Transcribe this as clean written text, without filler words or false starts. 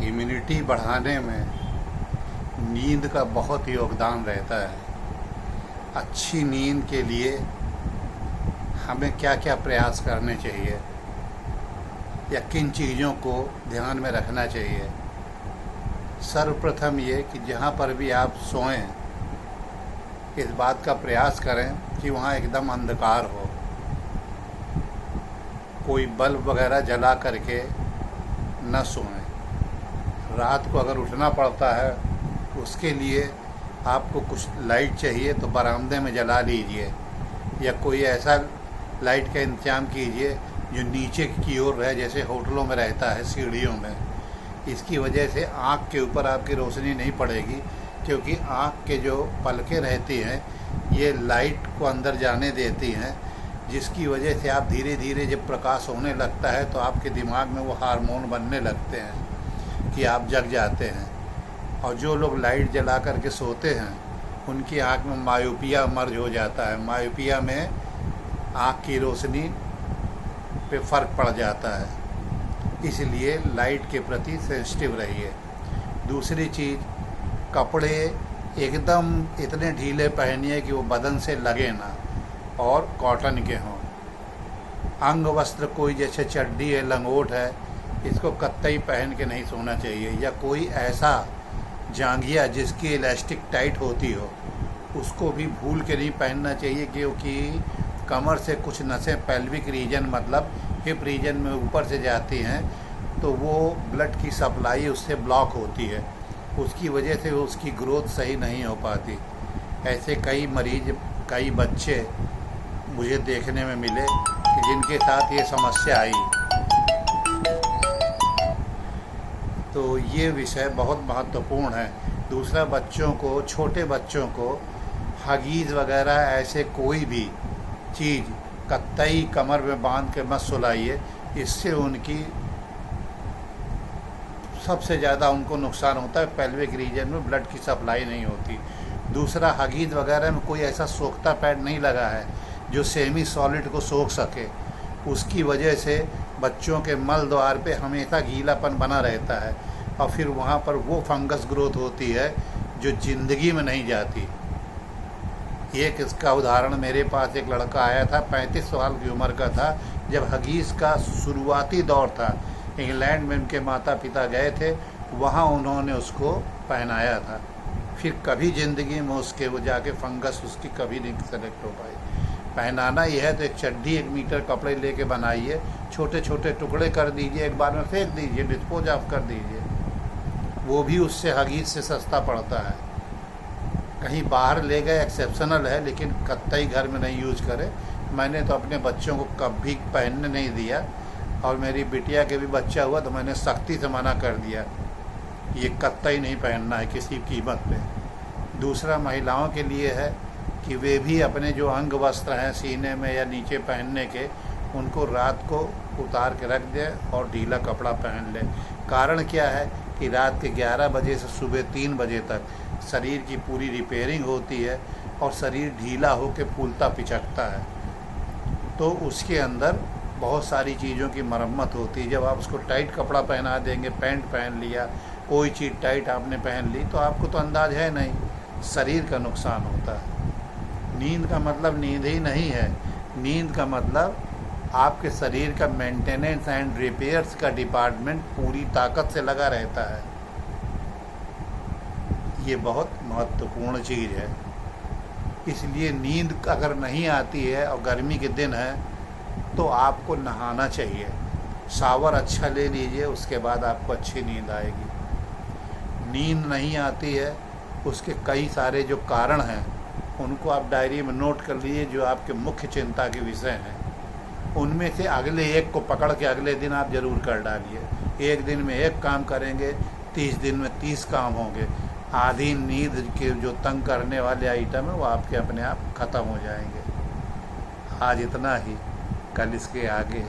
Immunity बढ़ाने में नींद का बहुत योगदान रहता है। अच्छी नींद के लिए हमें क्या क्या प्रयास करने चाहिए या किन चीज़ों को ध्यान में रखना चाहिए। सर्वप्रथम ये कि जहाँ पर भी आप सोएं, इस बात का प्रयास करें कि वहाँ एकदम अंधकार हो। कोई बल्ब वगैरह जला करके न सोएं। रात को अगर उठना पड़ता है उसके लिए आपको कुछ लाइट चाहिए तो बरामदे में जला लीजिए, या कोई ऐसा लाइट का इंतजाम कीजिए जो नीचे की ओर रहे, जैसे होटलों में रहता है सीढ़ियों में। इसकी वजह से आँख के ऊपर आपकी रोशनी नहीं पड़ेगी, क्योंकि आँख के जो पलकें रहती हैं ये लाइट को अंदर जाने देती हैं, जिसकी वजह से आप धीरे धीरे जब प्रकाश होने लगता है तो आपके दिमाग में वो हार्मोन बनने लगते हैं कि आप जग जाते हैं। और जो लोग लाइट जला करके सोते हैं उनकी आँख में मायोपिया मर्ज हो जाता है। मायोपिया में आँख की रोशनी पे फ़र्क पड़ जाता है, इसलिए लाइट के प्रति सेंसिटिव रहिए। दूसरी चीज़, कपड़े एकदम इतने ढीले पहनिए कि वो बदन से लगे ना, और कॉटन के हों। अंग वस्त्र कोई जैसे चड्डी है, लंगोट है, इसको कतई पहन के नहीं सोना चाहिए, या कोई ऐसा जांघिया जिसकी इलास्टिक टाइट होती हो उसको भी भूल के नहीं पहनना चाहिए, क्योंकि कमर से कुछ नसें पेल्विक रीजन मतलब हिप रीजन में ऊपर से जाती हैं, तो वो ब्लड की सप्लाई उससे ब्लॉक होती है, उसकी वजह से उसकी ग्रोथ सही नहीं हो पाती। ऐसे कई मरीज, कई बच्चे मुझे देखने में मिले कि जिनके साथ ये समस्या आई। तो ये विषय बहुत महत्वपूर्ण है। दूसरा, बच्चों को, छोटे बच्चों को हगीज़ वगैरह ऐसे कोई भी चीज़ कतई कमर में बांध के मत सुलाइए, इससे उनकी सबसे ज़्यादा उनको नुकसान होता है। पेल्विक रीजन में ब्लड की सप्लाई नहीं होती। दूसरा, हगीज़ वगैरह में कोई ऐसा सोखता पैड नहीं लगा है जो सेमी सॉलिड को सोख सके, उसकी वजह से बच्चों के मल द्वार पे हमेशा गीलापन बना रहता है, और फिर वहाँ पर वो फंगस ग्रोथ होती है जो ज़िंदगी में नहीं जाती। एक इसका उदाहरण, मेरे पास एक लड़का आया था, 35 साल की उम्र का था, जब हगीज़ का शुरुआती दौर था। इंग्लैंड में उनके माता पिता गए थे, वहाँ उन्होंने उसको पहनाया था। फिर कभी ज़िंदगी में उसके वो जाके फंगस उसकी कभी नहीं सेलेक्ट हो पाई। पहनाना यह है तो एक चड्डी 1 मीटर कपड़े लेके बनाइए, छोटे छोटे टुकड़े कर दीजिए, एक बार में फेंक दीजिए, डिस्पोज ऑफ कर दीजिए, वो भी उससे हगीज़ से सस्ता पड़ता है। कहीं बाहर ले गए एक्सेप्शनल है, लेकिन कतई घर में नहीं यूज करें। मैंने तो अपने बच्चों को कभी पहनने नहीं दिया, और मेरी बिटिया के भी बच्चा हुआ तो मैंने सख्ती से मना कर दिया, ये कतई नहीं पहनना है किसी कीमत पे। दूसरा, महिलाओं के लिए है कि वे भी अपने जो अंग वस्त्र हैं सीने में या नीचे पहनने के, उनको रात को उतार के रख दें और ढीला कपड़ा पहन लें। कारण क्या है कि रात के 11 बजे से सुबह 3 बजे तक शरीर की पूरी रिपेयरिंग होती है और शरीर ढीला होकर फूलता पिचकता है, तो उसके अंदर बहुत सारी चीज़ों की मरम्मत होती है। जब आप उसको टाइट कपड़ा पहना देंगे, पैंट पहन लिया, कोई चीज़ टाइट आपने पहन ली, तो आपको तो अंदाज है नहीं, शरीर का नुकसान होता है। नींद का मतलब नींद ही नहीं है, नींद का मतलब आपके शरीर का मेंटेनेंस एंड रिपेयर्स का डिपार्टमेंट पूरी ताकत से लगा रहता है। ये बहुत महत्वपूर्ण चीज़ है। इसलिए नींद अगर नहीं आती है और गर्मी के दिन है तो आपको नहाना चाहिए, शावर अच्छा ले लीजिए, उसके बाद आपको अच्छी नींद आएगी। नींद नहीं आती है उसके कई सारे जो कारण हैं उनको आप डायरी में नोट कर लीजिए, जो आपके मुख्य चिंता के विषय हैं। उनमें से अगले एक को पकड़ के अगले दिन आप ज़रूर कर डालिए। एक दिन में एक काम करेंगे, 30 दिन में 30 काम होंगे। आधी नींद के जो तंग करने वाले आइटम है वो आपके अपने आप ख़त्म हो जाएंगे। आज इतना ही, कल इसके आगे